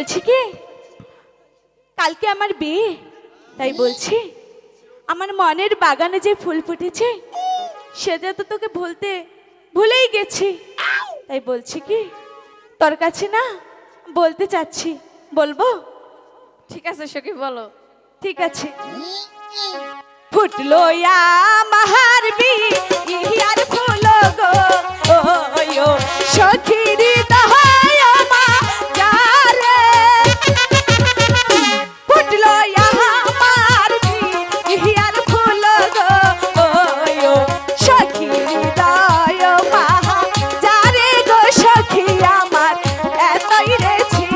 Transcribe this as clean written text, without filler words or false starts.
বলছি কি কালকে আমার বিয়ে, তাই বলছি আমার মনের বাগানে যে ফুল ফুটেছে সেটা তো তোকে ভুলেই গেছি। তাই বলছি কি তোর কাছে না বলতে চাচ্ছি, বলবো? ঠিক আছে সখী বলো। ঠিক আছে। ফুটলো আমার বিয়ার ফুল গো ও সখীর দহায় মা যারে, ফুটলো আমার বিয়ার ফুল গো ও সখীর দয় মা যারে গো সখী আমার এতই রেছি।